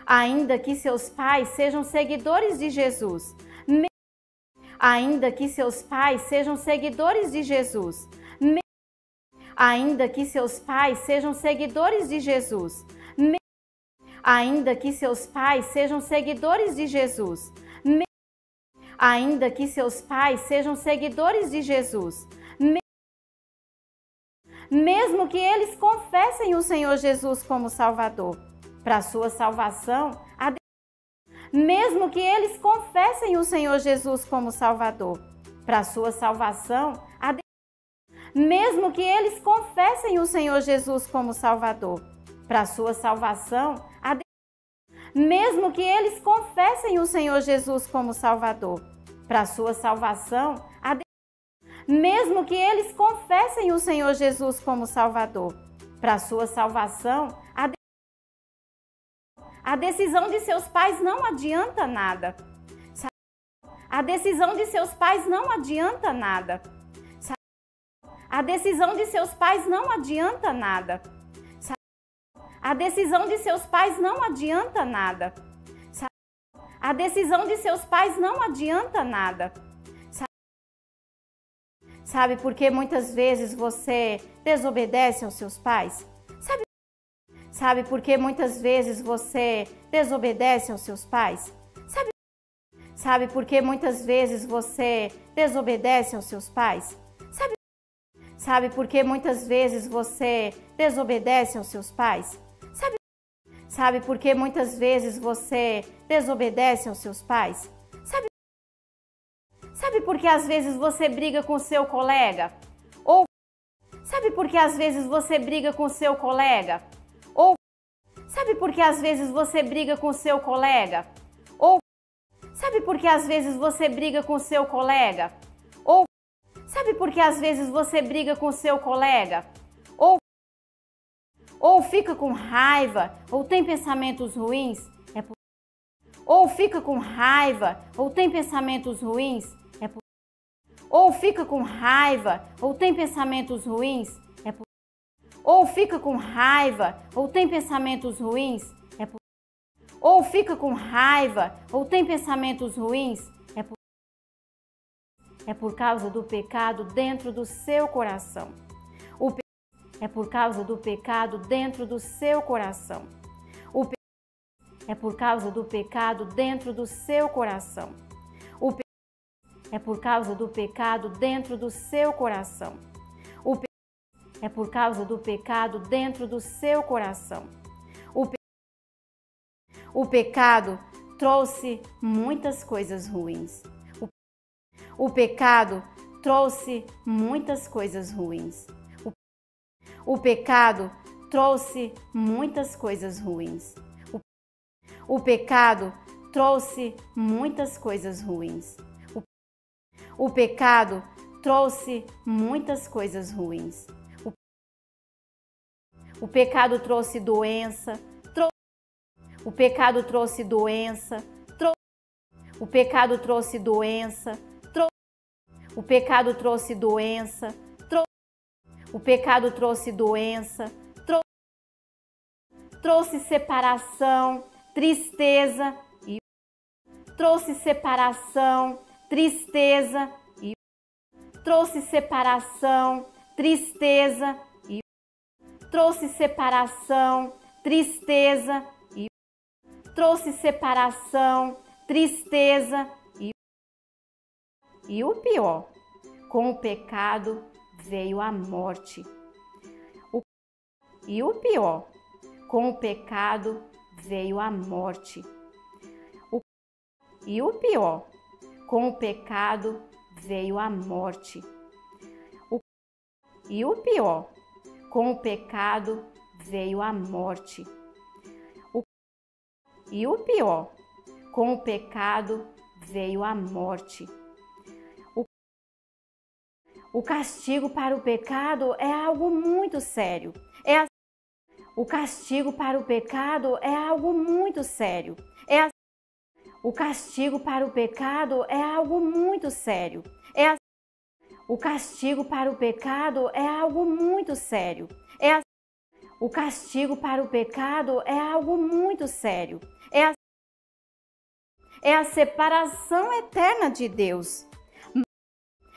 ainda que seus pais sejam seguidores de Jesus, ainda que seus pais sejam seguidores de Jesus, ainda que seus pais sejam seguidores de Jesus, ainda que seus pais sejam seguidores de Jesus, ainda que seus pais sejam seguidores de Jesus, mesmo que eles confessem o Senhor Jesus como Salvador, para sua salvação, mesmo que eles confessem o Senhor Jesus como Salvador, para sua salvação, mesmo que eles confessem o Senhor Jesus como Salvador, para sua salvação, mesmo que eles confessem o Senhor Jesus como Salvador, para sua salvação, mesmo que eles confessem o Senhor Jesus como Salvador, para sua salvação, a decisão de seus pais não adianta nada. A decisão de seus pais não adianta nada. A decisão de seus pais não adianta nada. A decisão de seus pais não adianta nada. A decisão de seus pais não adianta nada. Sabe por que muitas vezes você desobedece aos seus pais? Sabe por que muitas vezes você desobedece aos seus pais? Sabe por que muitas vezes você desobedece aos seus pais? Sabe por que muitas vezes você desobedece aos seus pais? Sabe por que muitas vezes você desobedece aos seus pais? Sabe por que às vezes você briga com seu colega? Ou sabe por que às vezes você briga com seu colega? Ou sabe por que às vezes você briga com seu colega? Ou sabe por que às vezes você briga com seu colega? Ou sabe por que às vezes você briga com seu colega? Ou fica com raiva, ou tem pensamentos ruins? Ou fica com raiva, ou tem pensamentos ruins? Ou fica com raiva, ou tem pensamentos ruins? Ou fica com raiva, ou tem pensamentos ruins? Ou fica com raiva, ou tem pensamentos ruins? É por causa do pecado dentro do seu coração. É por causa do pecado dentro do seu coração. É por causa do pecado dentro do seu coração. É por causa do pecado dentro do seu coração. É por causa do pecado dentro do seu coração. O pecado trouxe muitas coisas ruins. O pecado trouxe muitas coisas ruins. O pecado trouxe muitas coisas ruins. O pecado trouxe muitas coisas ruins. O pecado trouxe muitas coisas ruins. O pecado trouxe doença. O pecado trouxe doença. O pecado trouxe doença. O pecado trouxe doença. O pecado trouxe doença. Trouxe separação, tristeza e trouxe separação, tristeza e trouxe separação, tristeza e trouxe separação, tristeza e trouxe separação, tristeza e o pior, com o pecado veio a morte. E o pior, com o pecado veio a morte. E o pior, com o pecado veio a morte. E o pior, com o pecado veio a morte. E o pior, com o pecado veio a morte. O castigo para o pecado é algo muito sério. O castigo para o pecado é algo muito sério. O castigo para o pecado é algo muito sério. O castigo para o pecado é algo muito sério. O castigo para o pecado é algo muito sério. É a separação eterna de Deus.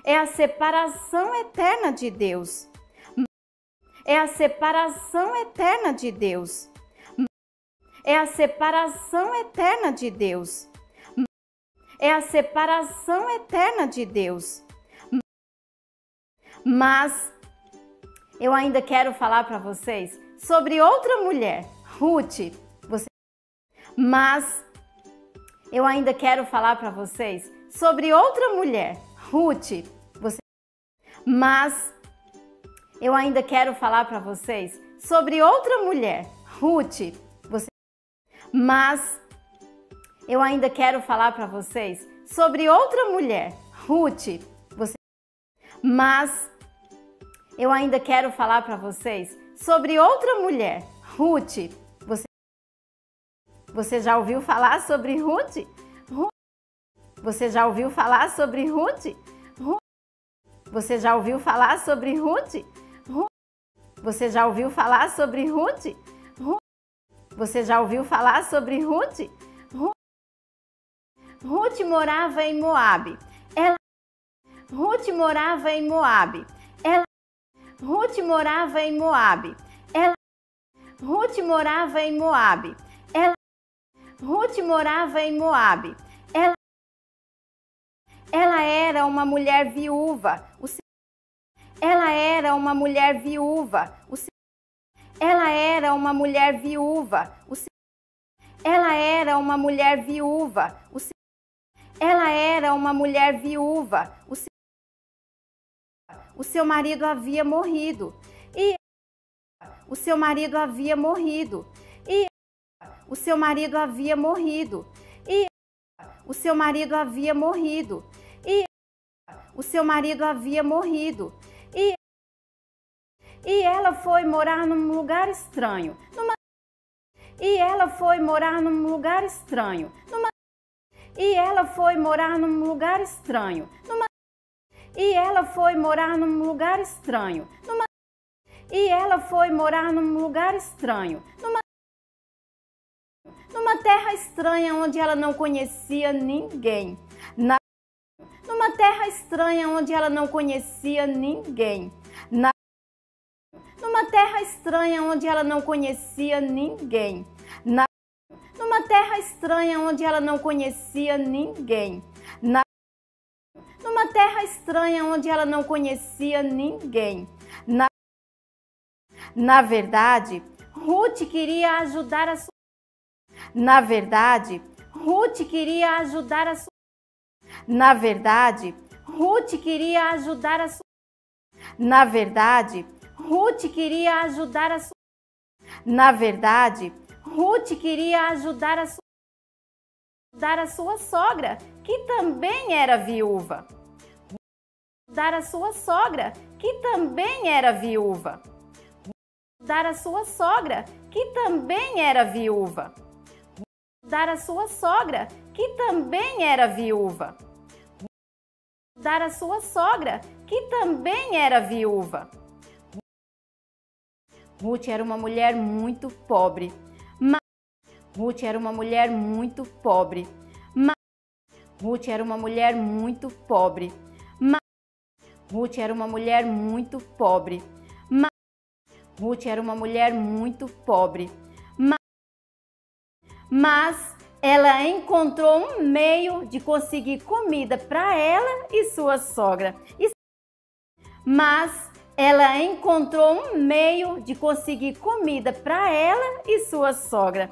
É a separação eterna de Deus. É a separação eterna de Deus. É a separação eterna de Deus. É a separação eterna de Deus. Mas eu ainda quero falar para vocês sobre outra mulher, Ruth. Mas eu ainda quero falar para vocês sobre outra mulher, Ruth. Mas eu ainda quero falar para vocês sobre outra mulher, Ruth. Mas eu ainda quero falar para vocês sobre outra mulher, Ruth. Mas eu ainda quero falar para vocês sobre outra mulher, Ruth. Você já ouviu falar sobre Ruth? Você já ouviu falar sobre Ruth? Você já ouviu falar sobre Ruth? Você já ouviu falar sobre Ruth? Você já ouviu falar sobre Ruth? Ruth morava em Moabe. Ruth morava em Moabe. Ruth morava em Moabe. Ruth morava em Moabe. Ruth morava em Moabe. Ela era uma mulher viúva. Ela era uma mulher viúva. Ela era uma mulher viúva. Ela era uma mulher viúva. Ela era uma mulher viúva. O seu marido havia morrido. E o seu marido havia morrido. E o seu marido havia morrido. E o seu marido havia morrido. E o seu marido havia morrido. E ela foi morar num lugar estranho. E ela foi morar num lugar estranho. E ela foi morar num lugar estranho. E ela foi morar num lugar estranho. E ela foi morar num lugar estranho. Numa terra estranha onde ela não conhecia ninguém. Numa terra estranha onde ela não conhecia ninguém. Numa terra estranha onde ela não conhecia ninguém. Numa terra estranha onde ela não conhecia ninguém. Numa terra estranha onde ela não conhecia ninguém. Na verdade, Ruth queria ajudar a sua. Na verdade, Ruth queria ajudar a sua. Na verdade, Ruth queria ajudar a sua. Na verdade, Ruth queria ajudar a sua. Na verdade, Ruth queria ajudar a sua. Dar a sua sogra, que também era viúva. Dar a sua sogra, que também era viúva. Dar a sua sogra, que também era viúva. Dar a sua sogra, que também era viúva. Dar a sua sogra, que também era viúva. Ruth era uma mulher muito pobre. Ruth era uma mulher muito pobre. Ruth era uma mulher muito pobre. Ruth era uma mulher muito pobre. Ruth era uma mulher muito pobre. Mas ela encontrou um meio de conseguir comida para ela e sua sogra. Mas ela encontrou um meio de conseguir comida para ela e sua sogra.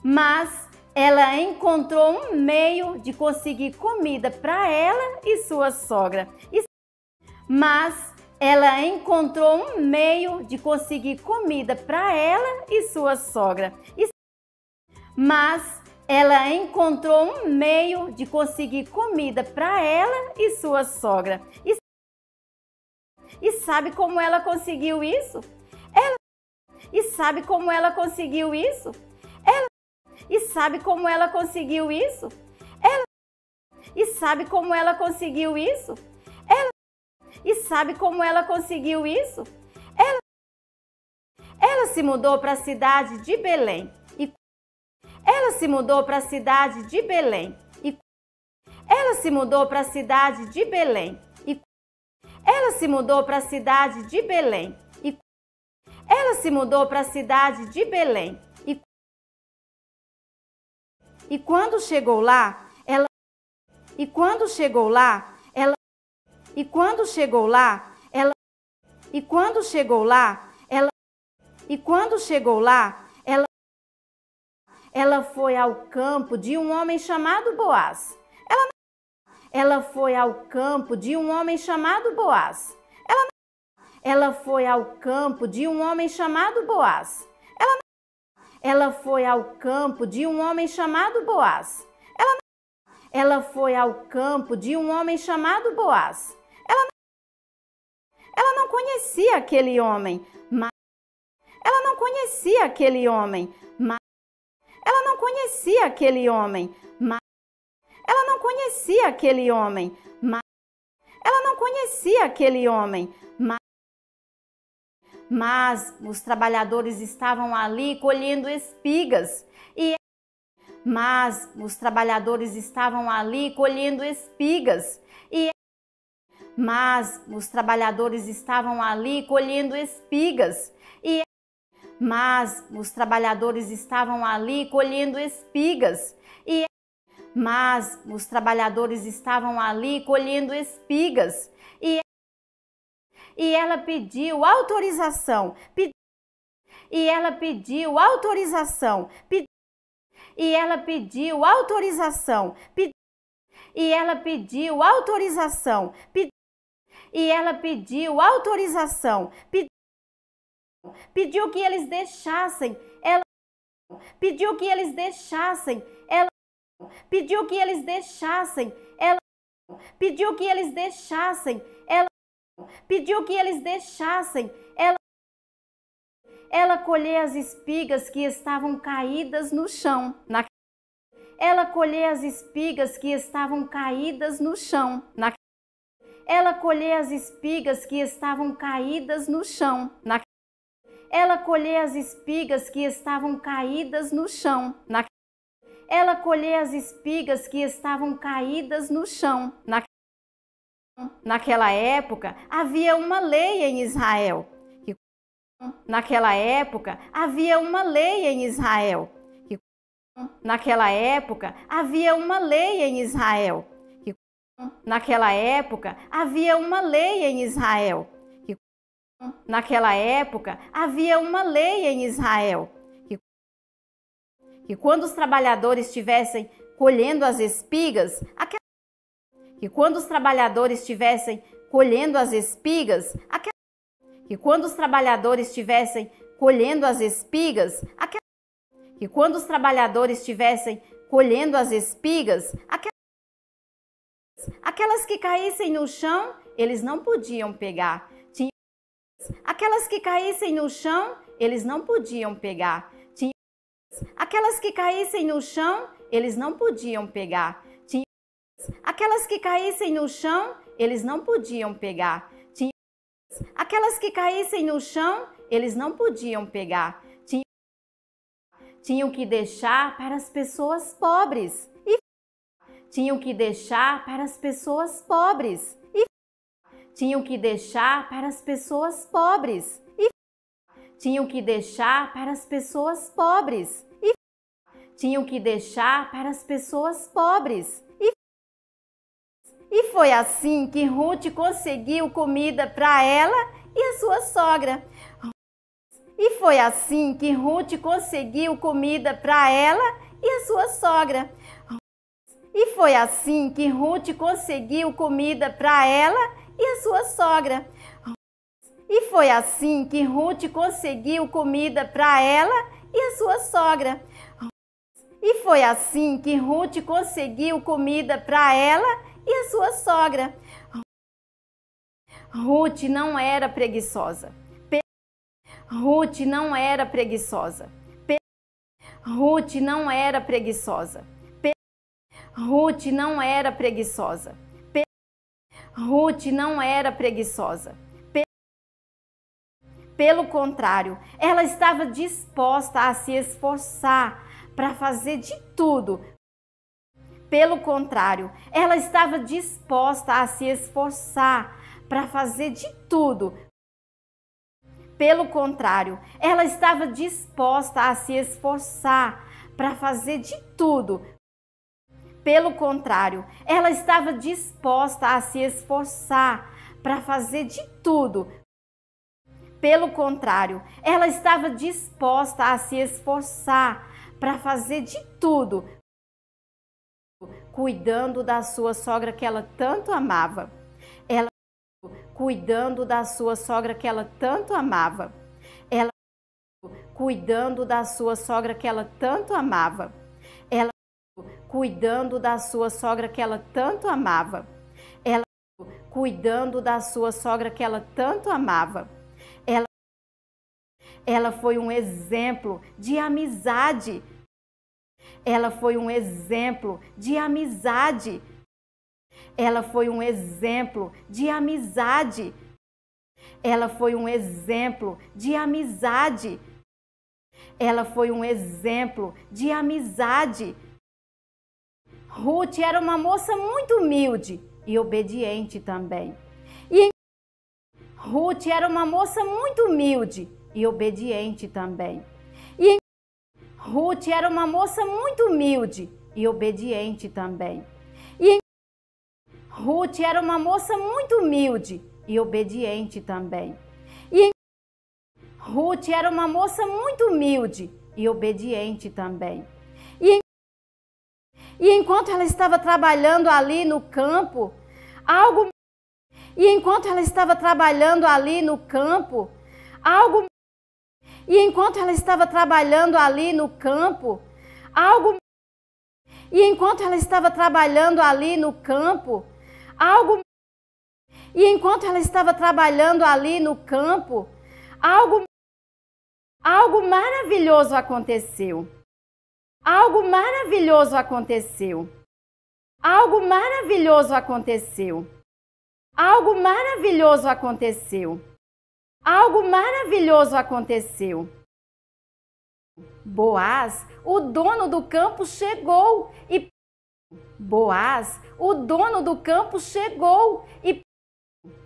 Mas ela encontrou um meio de conseguir comida para ela e sua sogra. Mas ela encontrou um meio de conseguir comida para ela e sua sogra. Mas ela encontrou um meio de conseguir comida para ela e sua sogra. E sabe como ela conseguiu isso? E sabe como ela conseguiu isso? E sabe como ela conseguiu isso? E sabe como ela conseguiu isso? E sabe como ela conseguiu isso? Ela se mudou para a cidade de Belém. Ela se mudou para a cidade de Belém. Ela se mudou para a cidade de Belém. Ela se mudou para a cidade de Belém. Ela se mudou para a cidade de Belém. E quando chegou lá, ela foi ao campo de um homem chamado Boaz. Ela foi ao campo de um homem chamado Boaz. Ela foi ao campo de um homem chamado Boaz. Ela foi ao campo de um homem chamado Boaz. Ela foi ao campo de um homem chamado Boaz. Ela não conhecia aquele homem, mas ela não conhecia aquele homem, mas ela não conhecia aquele homem, mas ela não conhecia aquele homem, mas ela não conhecia aquele homem, mas os trabalhadores estavam ali colhendo espigas os trabalhadores estavam ali colhendo espigas os trabalhadores estavam ali colhendo espigas os trabalhadores estavam ali colhendo espigas os trabalhadores estavam ali colhendo espigas e ela pediu autorização. E ela pediu autorização. E ela pediu autorização. E ela pediu autorização. E ela pediu autorização. Pediu que eles deixassem. Ela pediu que eles deixassem. Ela pediu que eles deixassem. Ela pediu que eles deixassem. Ela pediu que eles deixassem ela colher as espigas que estavam caídas no chão. Ela colher as espigas que estavam caídas no chão. Ela colher as espigas que estavam caídas no chão. Ela colher as espigas que estavam caídas no chão. Ela colher as espigas que estavam caídas no chão. Naquela época, havia uma lei em Israel. Naquela época, havia uma lei em Israel. Naquela época, havia uma lei em Israel. Naquela época, havia uma lei em Israel. Naquela época, havia uma lei em Israel. Que quando os trabalhadores estivessem colhendo as espigas, que quando os trabalhadores estivessem colhendo as espigas, que quando os trabalhadores estivessem colhendo as espigas, que quando os trabalhadores estivessem colhendo as espigas, aquelas que caíssem no chão, eles não podiam pegar. Aquelas que caíssem no chão, eles não podiam pegar. Aquelas que caíssem no chão, eles não podiam pegar. Aquelas que caíssem no chão, eles não podiam pegar. Aquelas que caíssem no chão, eles não podiam pegar. Tinham que deixar para as pessoas pobres. Tinham que deixar para as pessoas pobres. Tinham que deixar para as pessoas pobres. Tinham que deixar para as pessoas pobres. Tinham que deixar para as pessoas pobres. E foi assim que Ruth conseguiu comida para ela e a sua sogra. E foi assim que Ruth conseguiu comida para ela e a sua sogra. E foi assim que Ruth conseguiu comida para ela e a sua sogra. E foi assim que Ruth conseguiu comida para ela e a sua sogra. E foi assim que Ruth conseguiu comida para ela e a sua sogra. Ruth não era preguiçosa. Ruth não era preguiçosa. Ruth não era preguiçosa. Ruth não era preguiçosa. Ruth não era preguiçosa. Pelo contrário, ela estava disposta a se esforçar para fazer de tudo. Pelo contrário, ela estava disposta a se esforçar para fazer de tudo. Pelo contrário, ela estava disposta a se esforçar para fazer de tudo. Pelo contrário, ela estava disposta a se esforçar para fazer de tudo. Pelo contrário, ela estava disposta a se esforçar para fazer de tudo, cuidando da sua sogra que ela tanto amava. Ela cuidando da sua sogra que ela tanto amava. Ela cuidando da sua sogra que ela tanto amava. Ela cuidando da sua sogra que ela tanto amava. Ela cuidando da sua sogra que ela tanto amava. Ela foi um exemplo de amizade. Ela foi um exemplo de amizade. Ela foi um exemplo de amizade. Ela foi um exemplo de amizade. Ela foi um exemplo de amizade. Ruth era uma moça muito humilde e obediente também. Ruth era uma moça muito humilde e obediente também. Ruth era uma moça muito humilde e obediente também. Ruth era uma moça muito humilde e obediente também. Ruth era uma moça muito humilde e obediente também. E enquanto ela estava trabalhando ali no campo, E enquanto ela estava trabalhando ali no campo, E enquanto ela estava trabalhando ali no campo, algo maravilhoso aconteceu. Algo maravilhoso aconteceu. Algo maravilhoso aconteceu. Algo maravilhoso aconteceu. Algo maravilhoso aconteceu. Boaz, o dono do campo, chegou e Boaz, o dono do campo, chegou e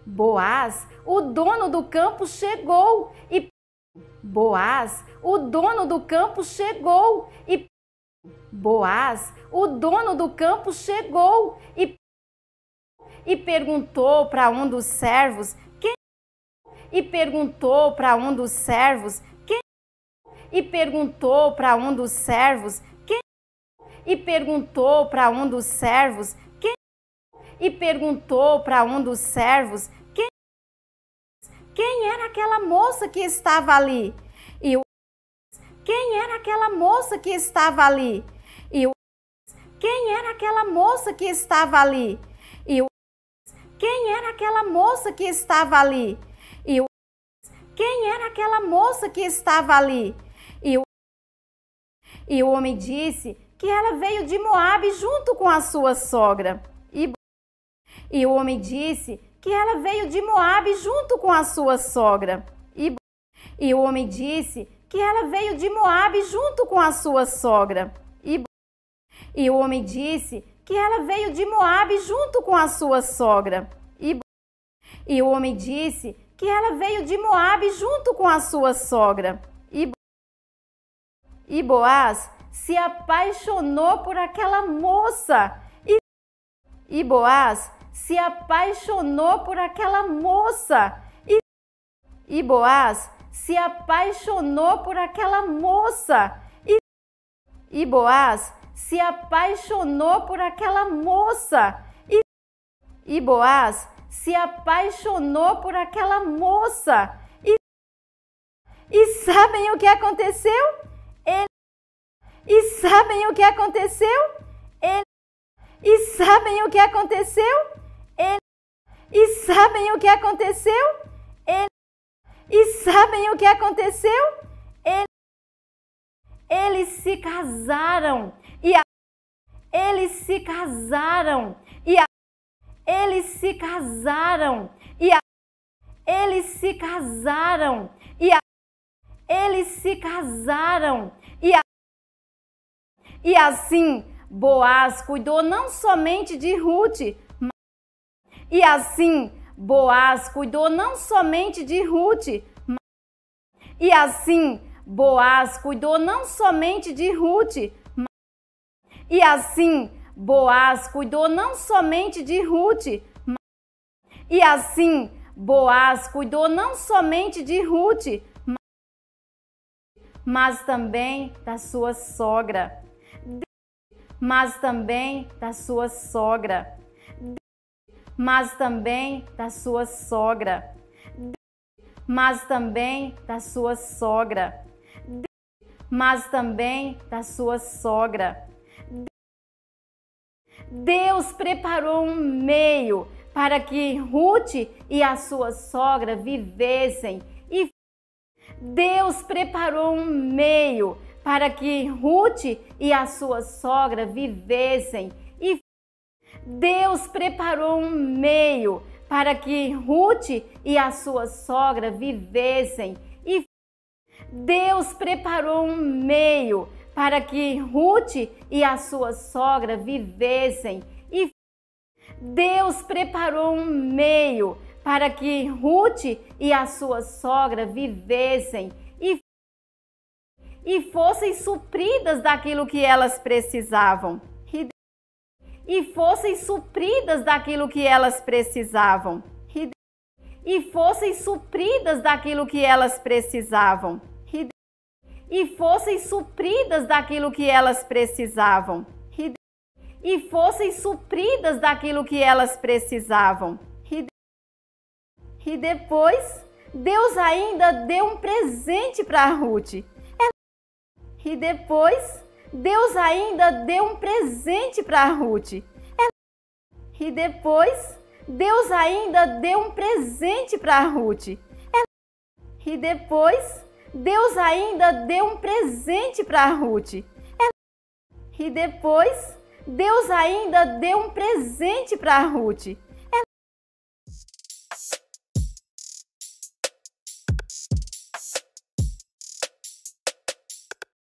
Boaz, o dono do campo, chegou e Boaz, o dono do campo, chegou e Boaz, o dono do campo, chegou e perguntou para um dos servos quem e perguntou para um dos servos quem e perguntou para um dos servos quem e perguntou para um dos servos quem e perguntou para um dos servos quem era aquela moça que estava ali? Quem era aquela moça que estava ali? Quem era aquela moça que estava ali? Quem era aquela moça que estava ali? Quem era aquela moça que estava ali? E o homem disse que ela veio de Moabe junto com a sua sogra. E o homem disse que ela veio de Moabe junto com a sua sogra. E o homem disse que ela veio de Moabe junto com a sua sogra. E o homem disse que ela veio de Moabe junto com a sua sogra. E o homem disse que ela veio de Moabe junto com a sua sogra. E Boaz se apaixonou por aquela moça. E Boaz se apaixonou por aquela moça. E Boaz se apaixonou por aquela moça. E Boaz se apaixonou por aquela moça. E Boaz se apaixonou por aquela moça. E sabem o que aconteceu? E sabem o que aconteceu? E sabem o que aconteceu? E sabem o que aconteceu? E sabem o que aconteceu? Eles se casaram. Eles se casaram. Eles se casaram. Eles se casaram. Eles se casaram. E assim, Boaz cuidou não somente de Ruth, e assim, Boaz cuidou não somente de Ruth, e assim, Boaz cuidou não somente de Ruth, e assim, Boaz cuidou não somente de Ruth, e assim, Boaz cuidou não somente de Ruth, mas também da sua sogra. Mas também da sua sogra. Mas também da sua sogra. Mas também da sua sogra. Mas também da sua sogra. Deus preparou um meio para que Ruth e a sua sogra vivessem. E Deus preparou um meio para que Ruth e a sua sogra vivessem. E Deus preparou um meio para que Ruth e a sua sogra vivessem. E Deus preparou um meio para que Ruth e a sua sogra vivessem. E Deus preparou um meio para que Ruth e a sua sogra vivessem e fossem supridas daquilo que elas precisavam. E fossem supridas daquilo que elas precisavam. E fossem supridas daquilo que elas precisavam. E fossem supridas daquilo que elas precisavam. E fossem supridas daquilo que elas precisavam. E depois, Deus ainda deu um presente para Ruth. E depois, Deus ainda deu um presente para Ruth. E depois, Deus ainda deu um presente para Ruth. E depois, Deus ainda deu um presente para Ruth. E depois, Deus ainda deu um presente para Ruth.